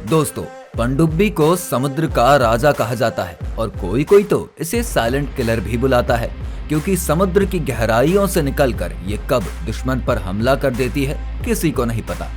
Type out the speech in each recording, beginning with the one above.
दोस्तों, पनडुब्बी को समुद्र का राजा कहा जाता है और कोई कोई तो इसे साइलेंट किलर भी बुलाता है, क्योंकि समुद्र की गहराइयों से निकलकर ये कब दुश्मन पर हमला कर देती है किसी को नहीं पता।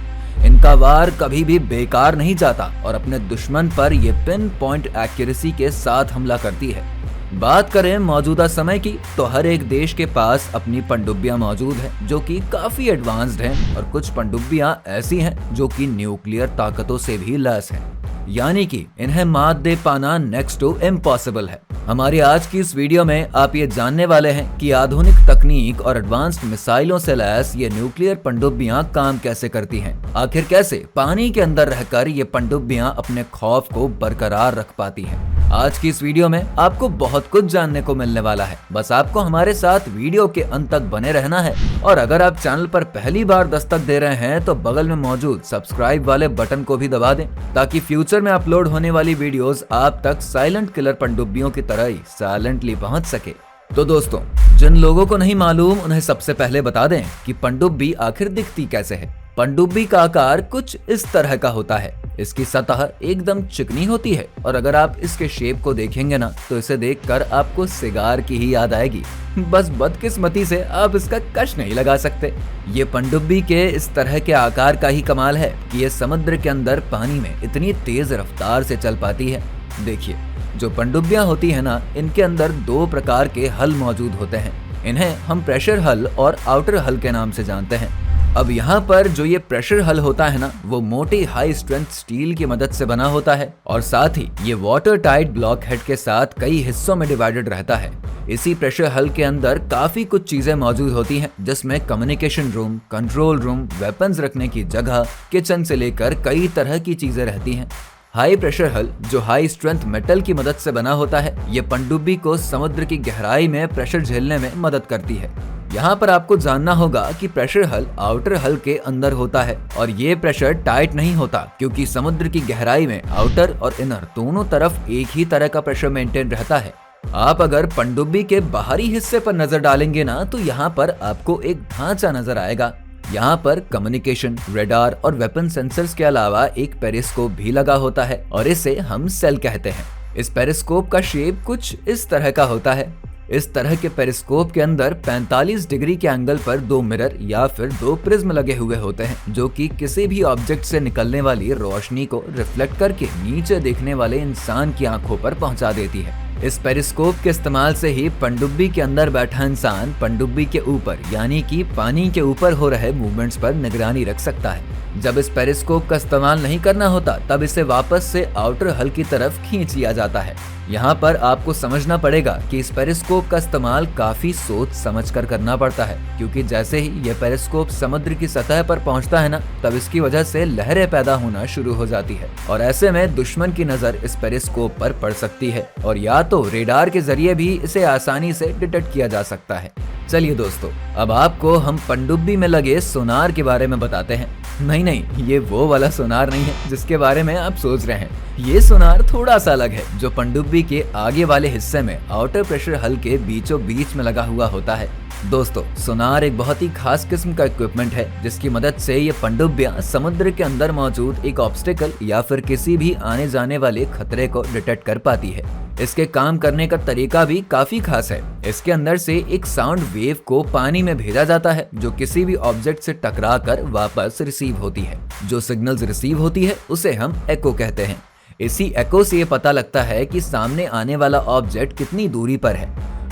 इनका वार कभी भी बेकार नहीं जाता और अपने दुश्मन पर ये पिन पॉइंट एक्यूरेसी के साथ हमला करती है। बात करें मौजूदा समय की तो हर एक देश के पास अपनी पनडुब्बियां मौजूद हैं जो कि काफी एडवांस्ड हैं और कुछ पनडुब्बियां ऐसी हैं जो कि न्यूक्लियर ताकतों से भी लैस हैं, यानी कि इन्हें मात दे पाना नेक्स्ट टू इम्पॉसिबल है। हमारी आज की इस वीडियो में आप ये जानने वाले हैं कि आधुनिक तकनीक और एडवांस्ड मिसाइलों से लैस ये न्यूक्लियर पनडुब्बियां काम कैसे करती हैं। आखिर कैसे पानी के अंदर रहकर ये पनडुब्बियां अपने खौफ को बरकरार रख पाती हैं। आज की इस वीडियो में आपको बहुत कुछ जानने को मिलने वाला है। बस आपको हमारे साथ वीडियो के अंत तक बने रहना है और अगर आप चैनल पर पहली बार दस्तक दे रहे हैं तो बगल में मौजूद सब्सक्राइब वाले बटन को भी दबा दें ताकि फ्यूचर में अपलोड होने वाली वीडियोस आप तक साइलेंट किलर पनडुब्बियों की तरह ही साइलेंटली पहुंच सके। तो दोस्तों, जिन लोगों को नहीं मालूम उन्हें सबसे पहले बता दें कि पनडुब्बी आखिर दिखती कैसे है। पनडुब्बी का आकार कुछ इस तरह का होता है। इसकी सतह एकदम चिकनी होती है और अगर आप इसके शेप को देखेंगे ना तो इसे देखकर आपको सिगार की ही याद आएगी। बस बदकिस्मती से आप इसका कश नहीं लगा सकते। ये पनडुब्बी के इस तरह के आकार का ही कमाल है कि ये समुद्र के अंदर पानी में इतनी तेज रफ्तार से चल पाती है। देखिए, जो पनडुब्बियां होती है ना, इनके अंदर दो प्रकार के हल मौजूद होते हैं। इन्हें हम प्रेशर हल और आउटर हल के नाम से जानते हैं। अब यहाँ पर जो ये प्रेशर हल होता है ना, वो मोटी हाई स्ट्रेंथ स्टील की मदद से बना होता है और साथ ही ये वाटर टाइट ब्लॉक हेड के साथ कई हिस्सों में डिवाइडेड रहता है। इसी प्रेशर हल के अंदर काफी कुछ चीजें मौजूद होती हैं, जिसमें communication room, control room, weapons रखने की जगह, किचन से लेकर कई तरह की चीजें रहती हैं। हाई प्रेशर हल जो हाई स्ट्रेंथ मेटल की मदद से बना होता है, ये पनडुब्बी को समुद्र की गहराई में प्रेशर झेलने में मदद करती है। यहाँ पर आपको जानना होगा कि प्रेशर हल आउटर हल के अंदर होता है और ये प्रेशर टाइट नहीं होता, क्योंकि समुद्र की गहराई में आउटर और इनर दोनों तरफ एक ही तरह का प्रेशर मेंटेन रहता है। आप अगर पनडुब्बी के बाहरी हिस्से पर नजर डालेंगे ना तो यहाँ पर आपको एक ढांचा नजर आएगा। यहाँ पर कम्युनिकेशन, रेडार और वेपन सेंसर्स के अलावा एक पेरिस्कोप भी लगा होता है और इसे हम सेल कहते हैं। इस पेरिस्कोप का शेप कुछ इस तरह का होता है। इस तरह के पेरिस्कोप के अंदर 45 डिग्री के एंगल पर दो मिरर या फिर दो प्रिज्म लगे हुए होते हैं, जो कि किसी भी ऑब्जेक्ट से निकलने वाली रोशनी को रिफ्लेक्ट करके नीचे देखने वाले इंसान की आंखों पर पहुंचा देती है। इस पेरिस्कोप के इस्तेमाल से ही पनडुब्बी के अंदर बैठा इंसान पनडुब्बी के ऊपर यानी कि पानी के ऊपर हो रहे मूवमेंट्स पर निगरानी रख सकता है। जब इस पेरिस्कोप का इस्तेमाल नहीं करना होता तब इसे वापस से आउटर हल की तरफ खींच लिया जाता है। यहाँ पर आपको समझना पड़ेगा कि इस पेरिस्कोप का इस्तेमाल काफी सोच समझकर करना पड़ता है, क्योंकि जैसे ही यह पेरिस्कोप समुद्र की सतह पर पहुँचता है ना, तब इसकी वजह से लहरें पैदा होना शुरू हो जाती है और ऐसे में दुश्मन की नजर इस पेरिस्कोप पर पड़ सकती है और या तो रेडार के जरिए भी इसे आसानी से डिटेक्ट किया जा सकता है। चलिए दोस्तों, अब आपको हम पनडुब्बी में लगे सोनार के बारे में बताते हैं। नहीं, ये वो वाला सोनार नहीं है जिसके बारे में आप सोच रहे हैं। ये सोनार थोड़ा सा अलग है, जो पनडुब्बी के आगे वाले हिस्से में आउटर प्रेशर हल के बीचों बीच में लगा हुआ होता है। दोस्तों, सोनार एक बहुत ही खास किस्म का इक्विपमेंट है जिसकी मदद से ये पनडुब्बियां समुद्र के अंदर मौजूद एक ऑब्स्टिकल या फिर किसी भी आने जाने वाले खतरे को डिटेक्ट कर पाती है। इसके काम करने का तरीका भी काफी खास है। इसके अंदर से एक साउंड वेव को पानी में भेजा जाता है जो किसी भी ऑब्जेक्ट से टकरा कर वापस रिसीव होती है। जो सिग्नल्स रिसीव होती है उसे हम एको कहते हैं। इसी एको से ये पता लगता है कि सामने आने वाला ऑब्जेक्ट कितनी दूरी पर है।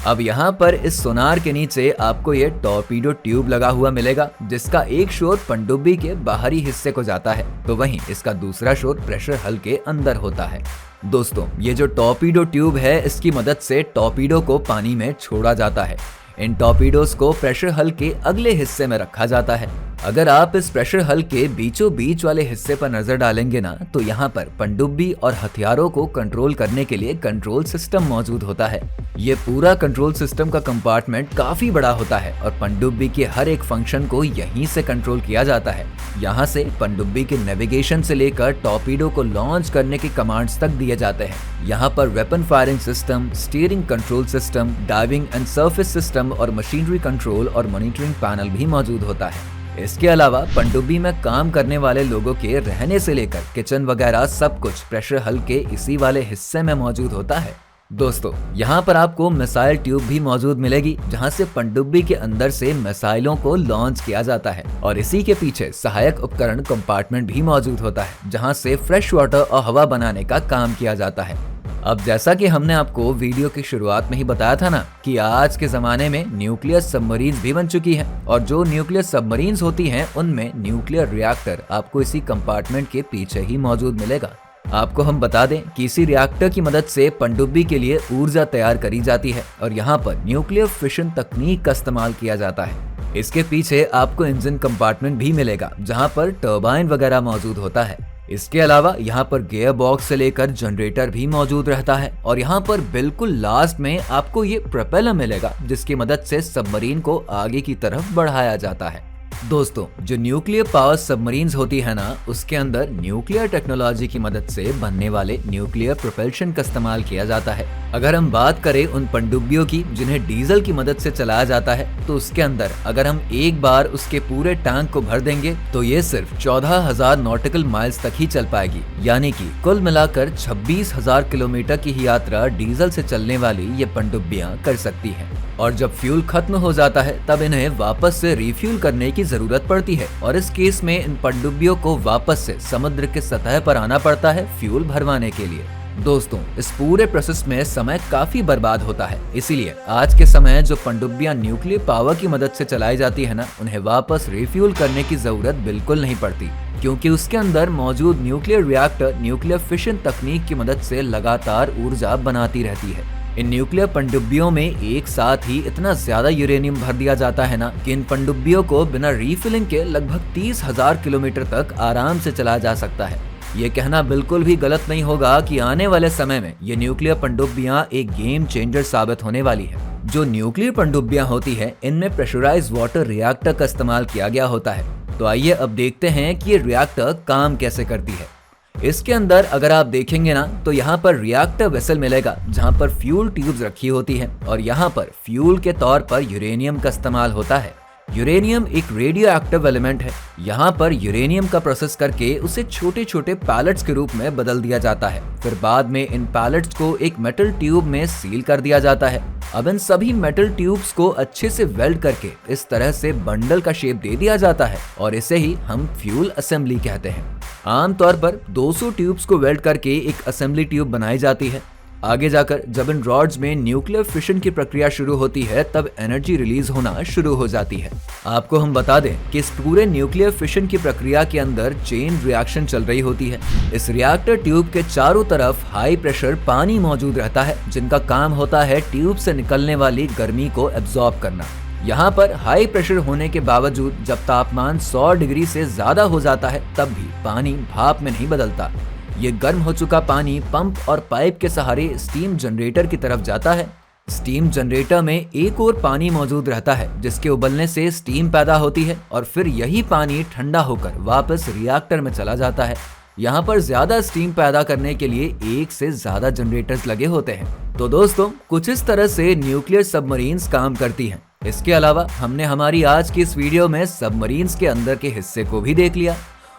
अब यहाँ पर इस सोनार के नीचे आपको ये टॉर्पीडो ट्यूब लगा हुआ मिलेगा, जिसका एक शोर पनडुब्बी के बाहरी हिस्से को जाता है तो वहीं इसका दूसरा शोर प्रेशर हल के अंदर होता है। दोस्तों, ये जो टॉर्पीडो ट्यूब है, इसकी मदद से टॉर्पीडो को पानी में छोड़ा जाता है। इन टॉर्पीडोज को प्रेशर हल के अगले हिस्से में रखा जाता है। अगर आप इस प्रेशर हल के बीचों बीच वाले हिस्से पर नजर डालेंगे ना तो यहाँ पर पनडुब्बी और हथियारों को कंट्रोल करने के लिए कंट्रोल सिस्टम मौजूद होता है। ये पूरा कंट्रोल सिस्टम का कंपार्टमेंट काफी बड़ा होता है और पनडुब्बी के हर एक फंक्शन को यहीं से कंट्रोल किया जाता है। यहाँ से पनडुब्बी के नेविगेशन से लेकर टॉर्पीडो को लॉन्च करने के कमांड्स तक दिए जाते हैं। यहाँ पर weapon firing system, steering control system, diving and surface system और मशीनरी कंट्रोल और मॉनिटरिंग पैनल भी मौजूद होता है। इसके अलावा पनडुब्बी में काम करने वाले लोगों के रहने से लेकर किचन वगैरह सब कुछ प्रेशर हल के इसी वाले हिस्से में मौजूद होता है। दोस्तों, यहाँ पर आपको मिसाइल ट्यूब भी मौजूद मिलेगी, जहाँ से पनडुब्बी के अंदर से मिसाइलों को लॉन्च किया जाता है। और इसी के पीछे सहायक उपकरण कंपार्टमेंट भी मौजूद होता है, जहाँ से फ्रेश वाटर और हवा बनाने का काम किया जाता है। अब जैसा कि हमने आपको वीडियो की शुरुआत में ही बताया था ना कि आज के जमाने में न्यूक्लियर सबमरीन्स भी बन चुकी हैं, और जो न्यूक्लियर सबमरीन्स होती हैं उनमें न्यूक्लियर रिएक्टर आपको इसी कंपार्टमेंट के पीछे ही मौजूद मिलेगा। आपको हम बता दें कि इसी रिएक्टर की मदद से पनडुब्बी के लिए ऊर्जा तैयार करी जाती है और यहाँ पर न्यूक्लियर फिशन तकनीक का इस्तेमाल किया जाता है। इसके पीछे आपको इंजन कंपार्टमेंट भी मिलेगा, जहाँ पर टर्बाइन वगैरह मौजूद होता है। इसके अलावा यहाँ पर गियर बॉक्स से लेकर जनरेटर भी मौजूद रहता है, और यहाँ पर बिल्कुल लास्ट में आपको ये प्रोपेलर मिलेगा, जिसकी मदद से सबमरीन को आगे की तरफ बढ़ाया जाता है। दोस्तों, जो न्यूक्लियर पावर सबमरीन्स होती है ना, उसके अंदर न्यूक्लियर टेक्नोलॉजी की मदद से बनने वाले न्यूक्लियर प्रोपल्शन का इस्तेमाल किया जाता है। अगर हम बात करें उन पनडुब्बियों की जिन्हें डीजल की मदद से चलाया जाता है, तो उसके अंदर अगर हम एक बार उसके पूरे टैंक को भर देंगे तो ये सिर्फ 14,000 नॉटिकल माइल्स तक ही चल पाएगी। यानी कि कुल मिलाकर 26,000 किलोमीटर की ही यात्रा डीजल से चलने वाली ये पनडुब्बियां कर सकती हैं। और जब फ्यूल खत्म हो जाता है तब इन्हें वापस से रिफ्यूल करने की जरूरत पड़ती है, और इस केस में इन पनडुब्बियों को वापस से समुद्र के सतह पर आना पड़ता है फ्यूल भरवाने के लिए। दोस्तों, इस पूरे प्रोसेस में समय काफी बर्बाद होता है, इसीलिए आज के समय जो पनडुब्बियां न्यूक्लियर पावर की मदद से चलाई जाती है ना, उन्हें वापस रिफ्यूल करने की जरूरत बिल्कुल नहीं पड़ती, क्योंकि उसके अंदर मौजूद न्यूक्लियर रिएक्टर न्यूक्लियर फिशन तकनीक की मदद से लगातार ऊर्जा बनाती रहती है। इन न्यूक्लियर पनडुब्बियों में एक साथ ही इतना ज्यादा यूरेनियम भर दिया जाता है ना कि इन पनडुब्बियों को बिना रीफिलिंग के लगभग 30,000 किलोमीटर तक आराम से चलाया जा सकता है। ये कहना बिल्कुल भी गलत नहीं होगा कि आने वाले समय में ये न्यूक्लियर पनडुब्बियां एक गेम चेंजर साबित होने वाली है। जो न्यूक्लियर पनडुब्बियां होती है, इनमें प्रेशराइज्ड वाटर रिएक्टर का इस्तेमाल किया गया होता है। तो आइए अब देखते हैं कि ये रिएक्टर काम कैसे करती है। इसके अंदर अगर आप देखेंगे ना, तो यहाँ पर रिएक्टर वेसल मिलेगा, जहाँ पर फ्यूल ट्यूब्स रखी होती हैं, और यहाँ पर फ्यूल के तौर पर यूरेनियम का इस्तेमाल होता है। यूरेनियम एक रेडियो एक्टिव एलिमेंट है। यहाँ पर यूरेनियम का प्रोसेस करके उसे छोटे छोटे पैलेट्स के रूप में बदल दिया जाता है। फिर बाद में इन पैलेट्स को एक मेटल ट्यूब में सील कर दिया जाता है। अब इन सभी मेटल ट्यूब्स को अच्छे से वेल्ड करके इस तरह से बंडल का शेप दे दिया जाता है, और इसे ही हम फ्यूल असेंबली कहते हैं। आमतौर पर 200 ट्यूब्स को वेल्ड करके एक असेंबली ट्यूब बनाई जाती है। आगे जाकर जब इन रॉड्स में न्यूक्लियर फिशन की प्रक्रिया शुरू होती है, तब एनर्जी रिलीज होना शुरू हो जाती है। आपको हम बता दें कि इस पूरे न्यूक्लियर फिशन की प्रक्रिया के अंदर चेन रिएक्शन चल रही होती है। इस रिएक्टर ट्यूब के चारों तरफ हाई प्रेशर पानी मौजूद रहता है, जिनका काम होता है ट्यूब से निकलने वाली गर्मी को एब्जॉर्ब करना। यहाँ पर हाई प्रेशर होने के बावजूद जब तापमान 100 डिग्री से ज्यादा हो जाता है, तब भी पानी भाप में नहीं बदलता। ये गर्म हो चुका पानी पंप और पाइप के सहारे स्टीम जनरेटर की तरफ जाता है। स्टीम जनरेटर में एक और पानी मौजूद रहता है, जिसके उबलने से स्टीम पैदा होती है, और फिर यही पानी ठंडा होकर वापस रिएक्टर में चला जाता है। यहाँ पर ज्यादा स्टीम पैदा करने के लिए एक से ज्यादा जनरेटर्स लगे होते हैं। तो दोस्तों, कुछ इस तरह से न्यूक्लियर सबमरीन्स काम करती हैं। इसके अलावा हमने हमारी आज की इस वीडियो में सबमरीन्स के अंदर के हिस्से को भी देख लिया।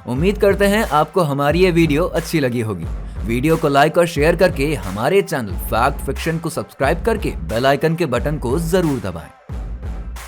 उम्मीद करते हैं आपको हमारी ये वीडियो अच्छी लगी होगी। वीडियो को लाइक और शेयर करके हमारे चैनल फैक्ट फिक्शन को सब्सक्राइब करके बेल आइकन के बटन को जरूर दबाएं।